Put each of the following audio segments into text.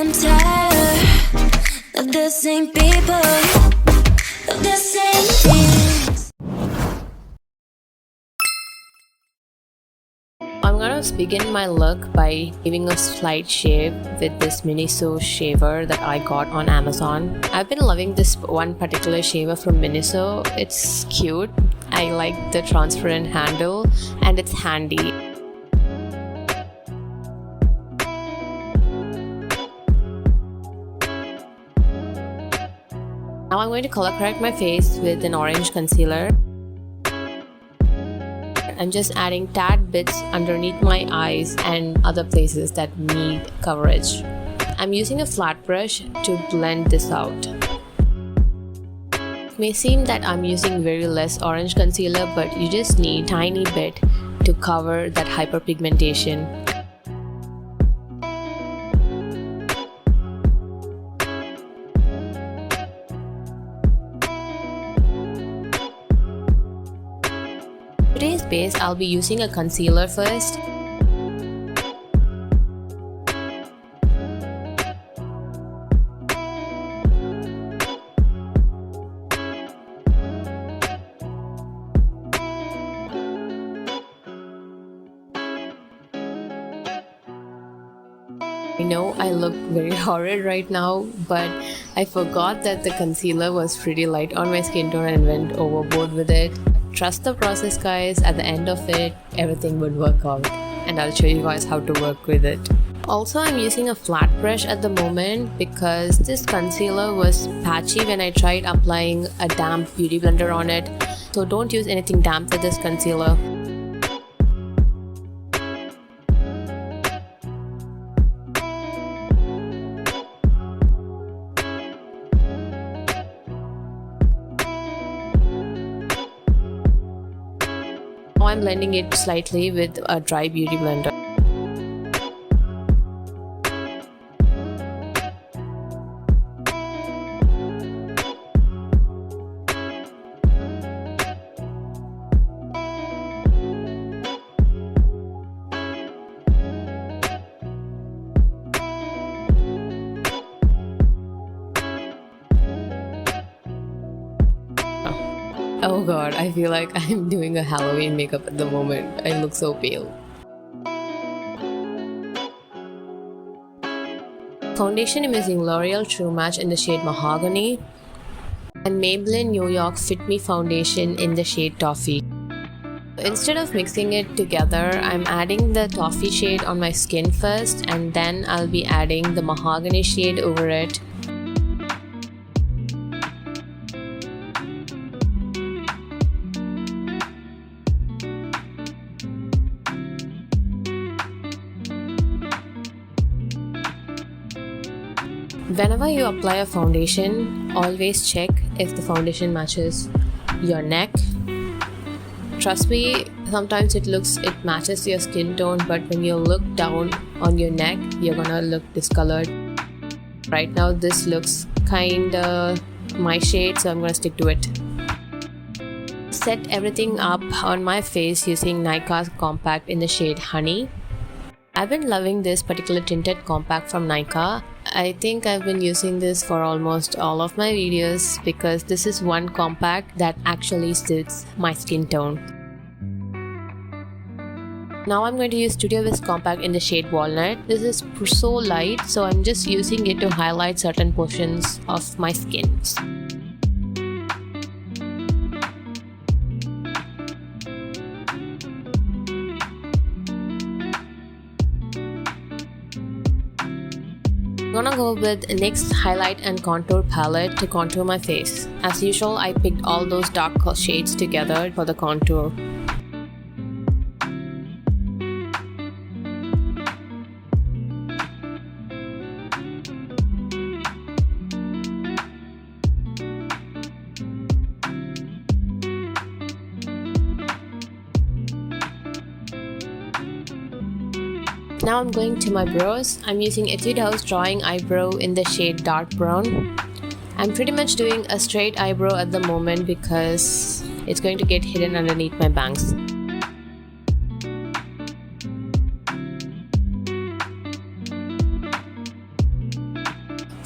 I'm tired of the same people, of the same things. I'm gonna begin my look by giving a slight shave with this Miniso shaver that I got on Amazon. I've been loving this one particular shaver from Miniso. It's cute. I like the transparent handle and it's handy. Now I'm going to color correct my face with an orange concealer. I'm just adding tad bits underneath my eyes and other places that need coverage. I'm using a flat brush to blend this out. It may seem that I'm using very less orange concealer, but you just need a tiny bit to cover that hyperpigmentation. Today's base, I'll be using a concealer first. I know I look very horrid right now, but I forgot that the concealer was pretty light on my skin tone and went overboard with it. Trust the process, guys. At the end of it, everything would work out, and I'll show you guys how to work with it. Also, I'm using a flat brush at the moment because this concealer was patchy when I tried applying a damp beauty blender on it. So don't use anything damp with this concealer. Now I'm blending it slightly with a dry beauty blender. Oh god, I feel like I'm doing a Halloween makeup at the moment. I look so pale. Foundation, I'm using L'Oreal True Match in the shade Mahogany and Maybelline New York Fit Me Foundation in the shade Toffee. Instead of mixing it together, I'm adding the Toffee shade on my skin first and then I'll be adding the Mahogany shade over it. Whenever you apply a foundation, always check if the foundation matches your neck. Trust me, sometimes it matches your skin tone, but when you look down on your neck, you're gonna look discolored. Right now, this looks kinda my shade, so I'm gonna stick to it. Set everything up on my face using NYX Compact in the shade Honey. I've been loving this particular tinted compact from NYX. I think I've been using this for almost all of my videos because this is one compact that actually suits my skin tone. Now I'm going to use Studio Whisk Compact in the shade Walnut. This is so light, so I'm just using it to highlight certain portions of my skin. I'm gonna go with NYX Highlight and Contour Palette to contour my face. As usual, I picked all those dark shades together for the contour. Now I'm going to my brows. I'm using Etude House Drawing Eyebrow in the shade Dark Brown. I'm pretty much doing a straight eyebrow at the moment because it's going to get hidden underneath my bangs.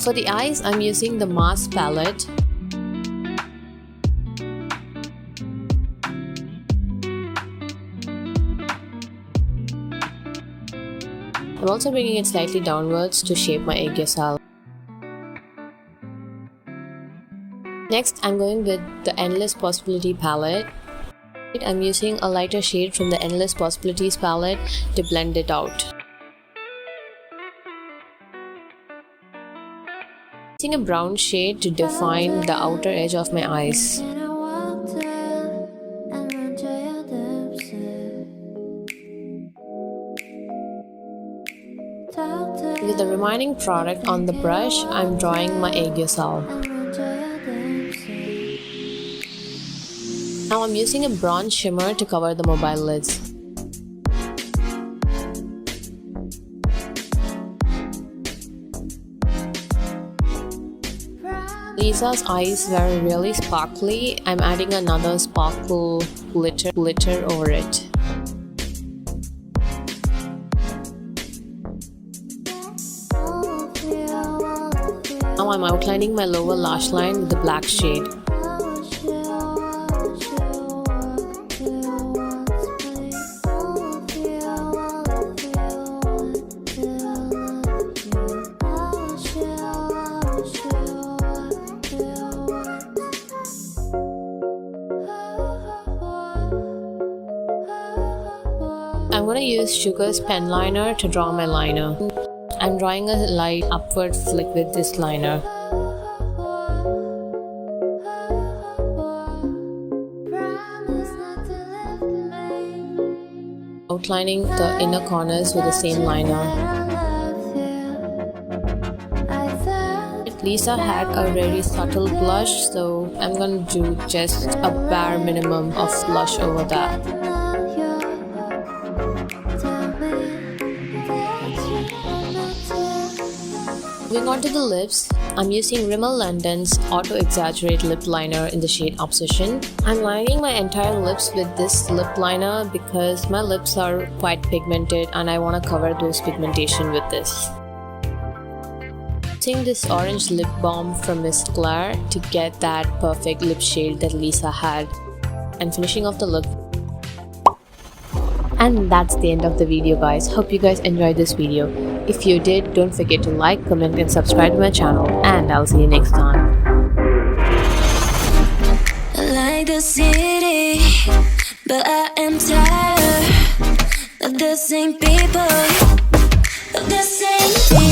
For the eyes, I'm using the Mars palette. I'm also bringing it slightly downwards to shape my aegyo. Next, I'm going with the Endless Possibility palette. I'm using a lighter shade from the Endless Possibilities palette to blend it out. Using a brown shade to define the outer edge of my eyes. With the remaining product on the brush, I'm drawing my aegyo. Now I'm using a bronze shimmer to cover the mobile lids. Lisa's eyes were really sparkly. I'm adding another sparkle glitter over it. Now I'm outlining my lower lash line with the black shade. I'm going to use Sugar's pen liner to draw my liner. I'm drawing a light upward flick with this liner. Outlining the inner corners with the same liner. Lisa had a very subtle blush, so I'm gonna do just a bare minimum of blush over that. Moving on to the lips, I'm using Rimmel London's Auto Exaggerate lip liner in the shade Obsession. I'm lining my entire lips with this lip liner because my lips are quite pigmented and I want to cover those pigmentation with this. Using this orange lip balm from Miss Claire to get that perfect lip shade that Lisa had, and finishing off the look. And that's the end of the video, guys. Hope you guys enjoyed this video. If you did, don't forget to like, comment and subscribe to my channel, and I'll see you next time. I like the city, but I am tired of the same people, of the same thing.